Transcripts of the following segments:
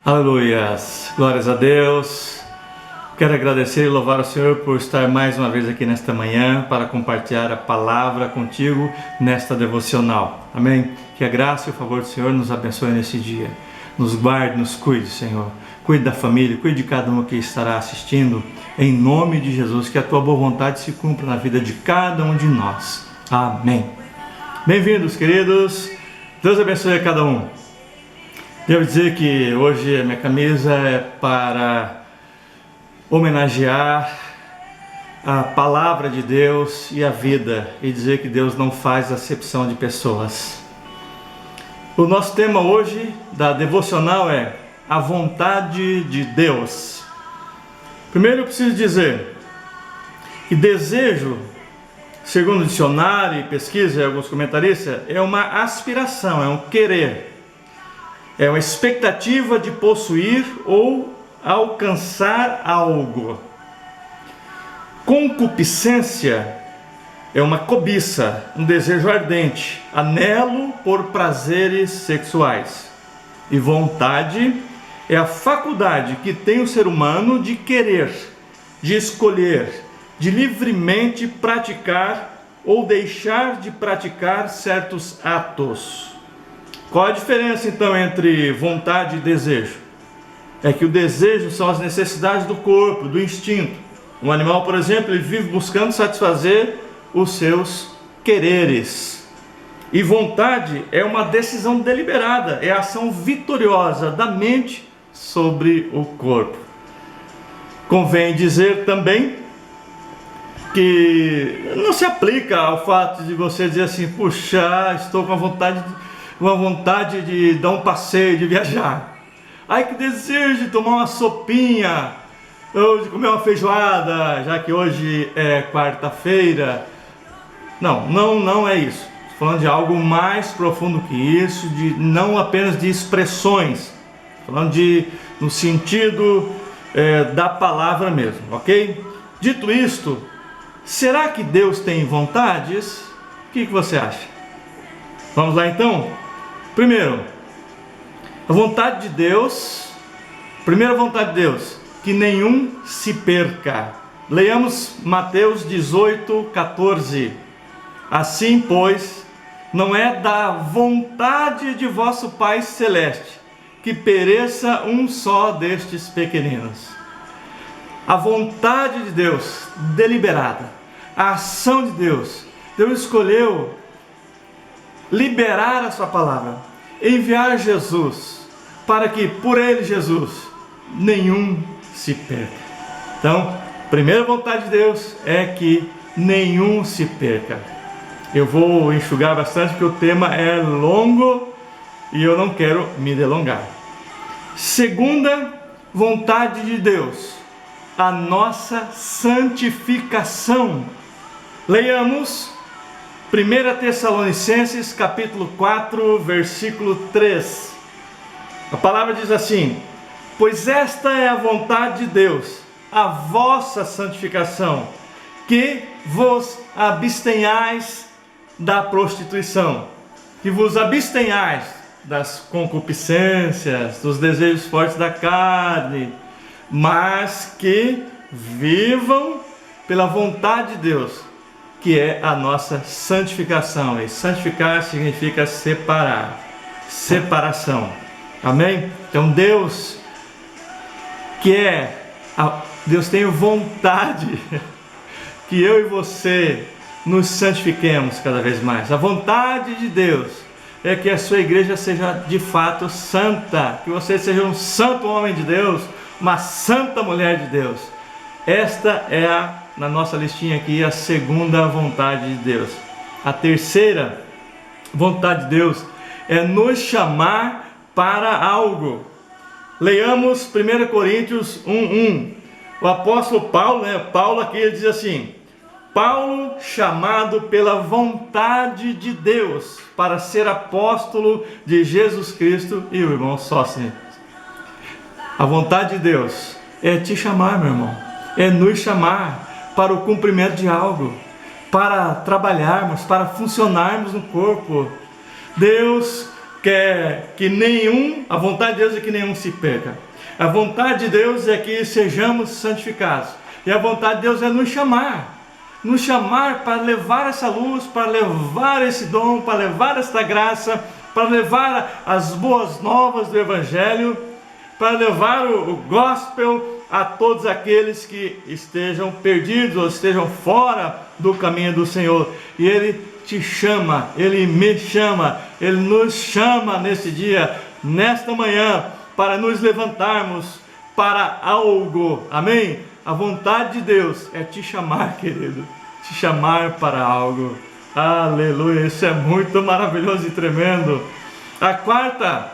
Aleluias, glórias a Deus. Quero agradecer e louvar o Senhor por estar mais uma vez aqui nesta manhã para compartilhar a palavra contigo nesta devocional. Amém? Que a graça e o favor do Senhor nos abençoe nesse dia. Nos guarde, nos cuide, Senhor. Cuide da família, cuide de cada um que estará assistindo. Em nome de Jesus, que a tua boa vontade se cumpra na vida de cada um de nós. Amém. Bem-vindos, queridos. Deus abençoe a cada um. Devo dizer que hoje a minha camisa é para homenagear a palavra de Deus e a vida e dizer que Deus não faz acepção de pessoas. O nosso tema hoje da devocional é a vontade de Deus. Primeiro eu preciso dizer que desejo, segundo o dicionário e pesquisa e alguns comentaristas, é uma aspiração, é um querer. É uma expectativa de possuir ou alcançar algo. Concupiscência é uma cobiça, um desejo ardente, anelo por prazeres sexuais. E vontade é a faculdade que tem o ser humano de querer, de escolher, de livremente praticar ou deixar de praticar certos atos. Qual a diferença então entre vontade e desejo? É que o desejo são as necessidades do corpo, do instinto. Um animal, por exemplo, ele vive buscando satisfazer os seus quereres. E vontade é uma decisão deliberada, é a ação vitoriosa da mente sobre o corpo. Convém dizer também que não se aplica ao fato de você dizer assim: puxa, estou com uma vontade de dar um passeio, de viajar. Ai, que desejo de tomar uma sopinha, ou de comer uma feijoada, já que hoje é quarta-feira. Não é isso. Estou falando de algo mais profundo que isso, não apenas de expressões. Estou falando no sentido da palavra mesmo, ok? Dito isto, será que Deus tem vontades? O que você acha? Vamos lá então? Primeiro, a vontade de Deus, primeira vontade de Deus, que nenhum se perca. Leiamos Mateus 18:14. Assim, pois, não é da vontade de vosso Pai Celeste que pereça um só destes pequeninos. A vontade de Deus, deliberada, a ação de Deus, Deus escolheu liberar a sua palavra, enviar Jesus, para que por ele, Jesus, nenhum se perca. Então, a primeira vontade de Deus é que nenhum se perca. Eu vou enxugar bastante porque o tema é longo e eu não quero me delongar. Segunda vontade de Deus, a nossa santificação. Leiamos 1 Tessalonicenses capítulo 4, versículo 3. A palavra diz assim: pois esta é a vontade de Deus, a vossa santificação, que vos abstenhais da prostituição, que vos abstenhais das concupiscências, dos desejos fortes da carne, mas que vivam pela vontade de Deus, que é a nossa santificação. E santificar significa separar, separação. Amém? Então Deus Deus tem vontade que eu e você nos santifiquemos cada vez mais. A vontade de Deus é que a sua igreja seja de fato santa, que você seja um santo homem de Deus, uma santa mulher de Deus. Esta é na nossa listinha aqui, a segunda vontade de Deus. A terceira vontade de Deus é nos chamar para algo. Leiamos 1 Coríntios 1:1. O apóstolo Paulo aqui ele diz assim: Paulo, chamado pela vontade de Deus para ser apóstolo de Jesus Cristo, e o irmão Sóstenes. A vontade de Deus é te chamar, meu irmão, é nos chamar para o cumprimento de algo, para trabalharmos, para funcionarmos no corpo. Deus quer que a vontade de Deus é que nenhum se perca. A vontade de Deus é que sejamos santificados. E a vontade de Deus é nos chamar para levar essa luz, para levar esse dom, para levar esta graça, para levar as boas novas do Evangelho, para levar o gospel a todos aqueles que estejam perdidos ou estejam fora do caminho do Senhor. E Ele te chama, Ele me chama, Ele nos chama nesse dia, nesta manhã, para nos levantarmos para algo. Amém? A vontade de Deus é te chamar, querido, te chamar para algo. Aleluia, isso é muito maravilhoso e tremendo. A quarta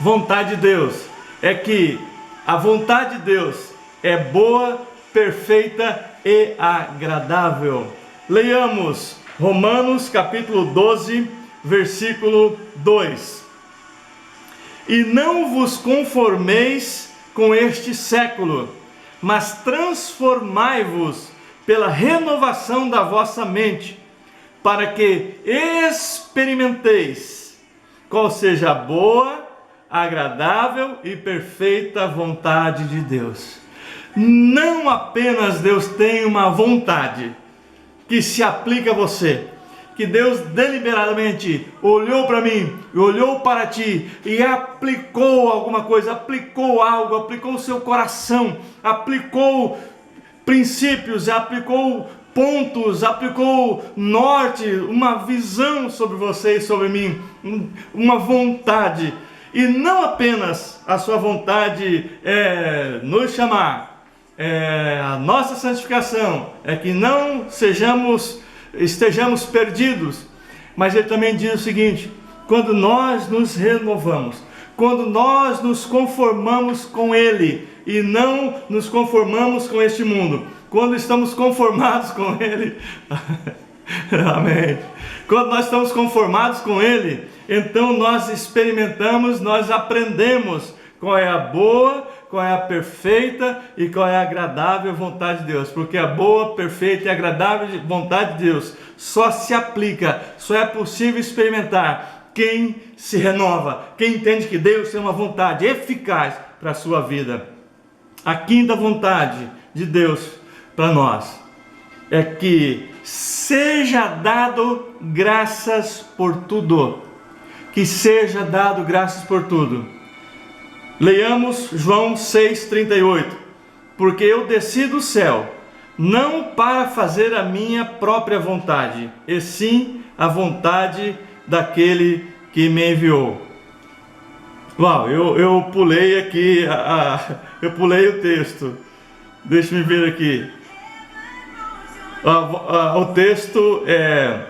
vontade de Deus é que a vontade de Deus é boa, perfeita e agradável. Leiamos Romanos capítulo 12, versículo 2. E não vos conformeis com este século, mas transformai-vos pela renovação da vossa mente, para que experimenteis qual seja a boa, agradável e perfeita vontade de Deus. Não apenas Deus tem uma vontade que se aplica a você, que Deus deliberadamente olhou para mim, olhou para ti e aplicou alguma coisa, aplicou algo, aplicou o seu coração, aplicou princípios, aplicou pontos, aplicou norte, uma visão sobre você e sobre mim, uma vontade. E não apenas a sua vontade é nos chamar, a nossa santificação é que não estejamos perdidos, mas Ele também diz o seguinte: quando nós nos renovamos, quando nós nos conformamos com Ele e não nos conformamos com este mundo, quando estamos conformados com Ele, amém. Quando nós estamos conformados com Ele, então nós experimentamos, nós aprendemos qual é a boa, qual é a perfeita e qual é a agradável vontade de Deus. Porque a boa, perfeita e agradável vontade de Deus só se aplica, só é possível experimentar quem se renova, quem entende que Deus tem uma vontade eficaz para a sua vida. A quinta vontade de Deus para nós é que seja dado graças por tudo. Que seja dado graças por tudo. Leiamos João 6,38. Porque eu desci do céu, não para fazer a minha própria vontade, e sim a vontade daquele que me enviou. Uau, eu pulei aqui, eu pulei o texto. Deixa eu ver aqui. O texto é: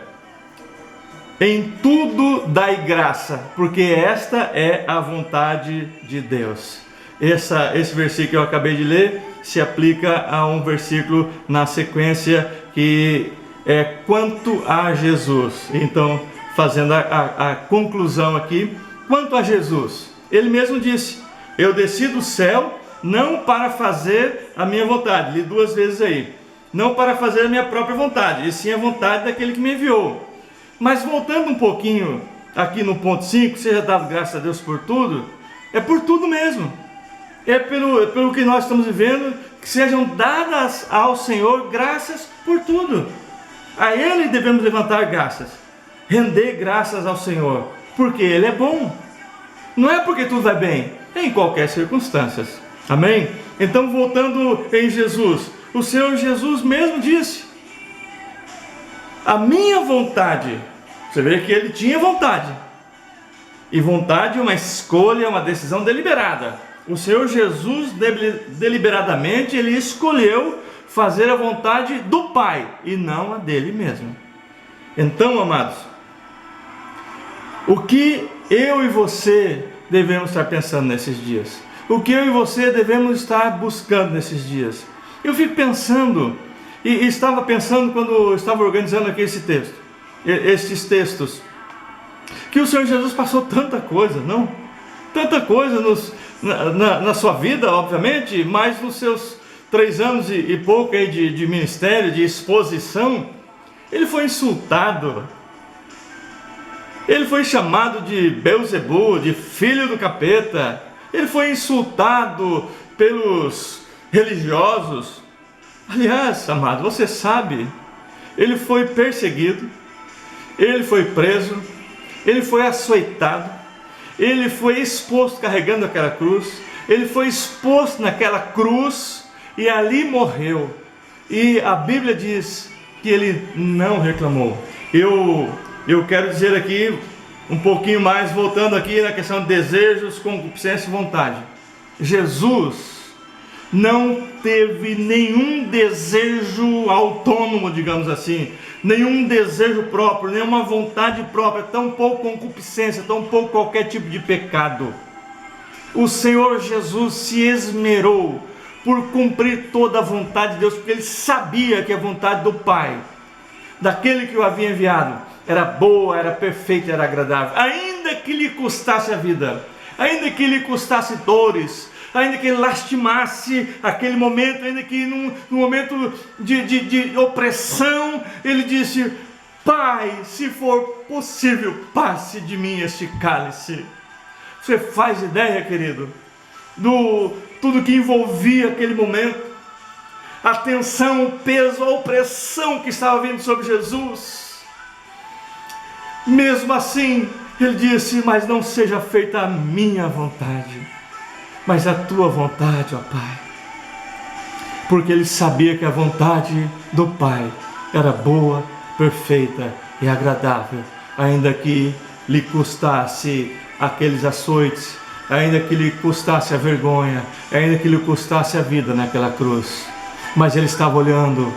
em tudo dai graça, porque esta é a vontade de Deus. Esse versículo que eu acabei de ler se aplica a um versículo na sequência que é quanto a Jesus. Então, fazendo a conclusão aqui, quanto a Jesus, Ele mesmo disse: eu desci do céu não para fazer a minha vontade. Li duas vezes aí. Não para fazer a minha própria vontade, e sim a vontade daquele que me enviou. Mas voltando um pouquinho aqui no ponto 5, seja dado graças a Deus por tudo, é por tudo mesmo. É pelo que nós estamos vivendo, que sejam dadas ao Senhor graças por tudo. A Ele devemos levantar graças, render graças ao Senhor, porque Ele é bom. Não é porque tudo vai bem, é em qualquer circunstância. Amém? Então, voltando em Jesus, o Senhor Jesus mesmo disse: a minha vontade. Você vê que Ele tinha vontade. E vontade é uma escolha, uma decisão deliberada. O Senhor Jesus deliberadamente Ele escolheu fazer a vontade do Pai e não a dele mesmo. Então, amados, o que eu e você devemos estar pensando nesses dias? O que eu e você devemos estar buscando nesses dias? Eu fico pensando, e estava pensando quando eu estava organizando aqui esses textos, que o Senhor Jesus passou tanta coisa, não? Tanta coisa na sua vida, obviamente, mas nos seus 3 anos e pouco aí de ministério, de exposição, Ele foi insultado. Ele foi chamado de Beelzebul, de filho do capeta. Ele foi insultado pelos religiosos. Aliás, amado, você sabe, ele foi perseguido, ele foi preso, ele foi açoitado, ele foi exposto carregando aquela cruz, ele foi exposto naquela cruz e ali morreu. E a Bíblia diz que ele não reclamou. Eu quero dizer aqui um pouquinho mais, voltando aqui na questão de desejos, concupiscência e vontade. Jesus não teve nenhum desejo autônomo, digamos assim, nenhum desejo próprio, nenhuma vontade própria, tampouco concupiscência, tampouco qualquer tipo de pecado. O Senhor Jesus se esmerou por cumprir toda a vontade de Deus, porque ele sabia que a vontade do Pai, daquele que o havia enviado, era boa, era perfeita, era agradável, ainda que lhe custasse a vida, ainda que lhe custasse dores, ainda que ele lastimasse aquele momento, ainda que num momento de opressão, ele disse: Pai, se for possível, passe de mim este cálice. Você faz ideia, querido, do tudo que envolvia aquele momento, a tensão, o peso, a opressão que estava vindo sobre Jesus. Mesmo assim, ele disse: mas não seja feita a minha vontade, mas a tua vontade, ó Pai. Porque ele sabia que a vontade do Pai era boa, perfeita e agradável, ainda que lhe custasse aqueles açoites, ainda que lhe custasse a vergonha, ainda que lhe custasse a vida naquela cruz. Mas ele estava olhando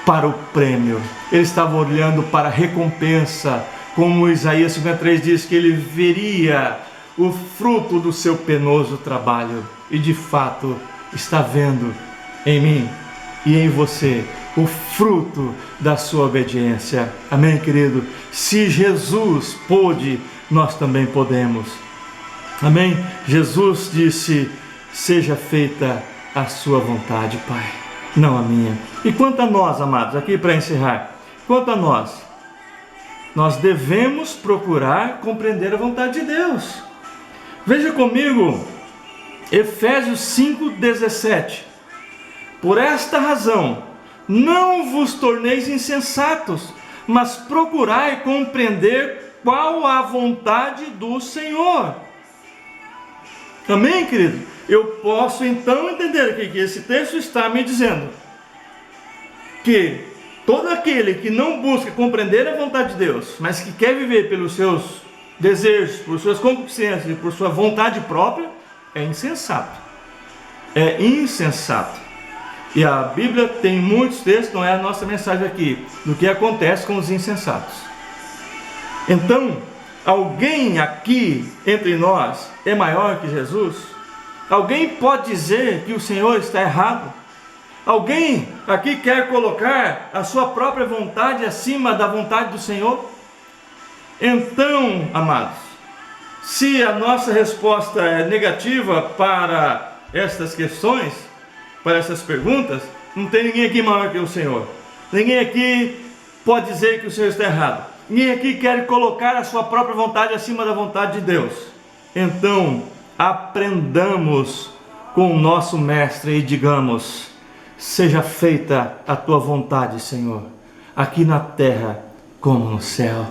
para o prêmio, ele estava olhando para a recompensa, como Isaías 53 diz que ele veria o fruto do seu penoso trabalho, e de fato está vendo em mim e em você o fruto da sua obediência. Amém, querido? Se Jesus pôde, nós também podemos. Amém? Jesus disse: seja feita a sua vontade, Pai, não a minha. E quanto a nós, amados, aqui para encerrar, quanto a nós devemos procurar compreender a vontade de Deus. Veja comigo Efésios 5,17. Por esta razão, não vos torneis insensatos, mas procurai compreender qual a vontade do Senhor. Amém, querido? Eu posso então entender aqui que esse texto está me dizendo que todo aquele que não busca compreender a vontade de Deus, mas que quer viver pelos seus desejos, por suas concupiscências, por sua vontade própria, é insensato. É insensato. E a Bíblia tem muitos textos, não é a nossa mensagem aqui, do que acontece com os insensatos. Então, alguém aqui entre nós é maior que Jesus? Alguém pode dizer que o Senhor está errado? Alguém aqui quer colocar a sua própria vontade acima da vontade do Senhor? Então, amados, se a nossa resposta é negativa para estas questões, para essas perguntas, não tem ninguém aqui maior que o Senhor. Ninguém aqui pode dizer que o Senhor está errado. Ninguém aqui quer colocar a sua própria vontade acima da vontade de Deus. Então, aprendamos com o nosso Mestre e digamos: seja feita a tua vontade, Senhor, aqui na terra como no céu.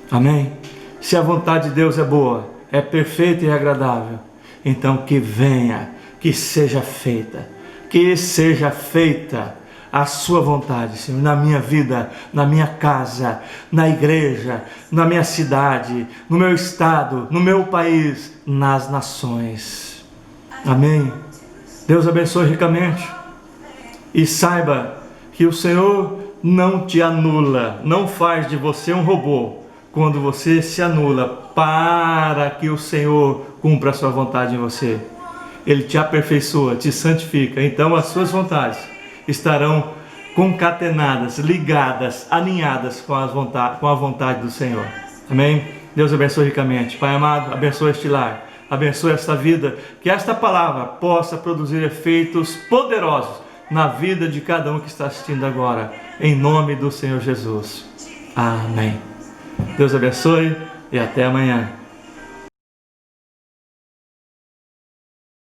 Amém? Se a vontade de Deus é boa, é perfeita e agradável, então que venha, que seja feita a sua vontade, Senhor, na minha vida, na minha casa, na igreja, na minha cidade, no meu estado, no meu país, nas nações. Amém? Deus abençoe ricamente. E saiba que o Senhor não te anula, não faz de você um robô quando você se anula para que o Senhor cumpra a sua vontade em você. Ele te aperfeiçoa, te santifica, então as suas vontades estarão concatenadas, ligadas, alinhadas com a vontade do Senhor. Amém? Deus abençoe ricamente. Pai amado, abençoe este lar, abençoe esta vida, que esta palavra possa produzir efeitos poderosos na vida de cada um que está assistindo agora, em nome do Senhor Jesus. Amém. Deus abençoe e até amanhã.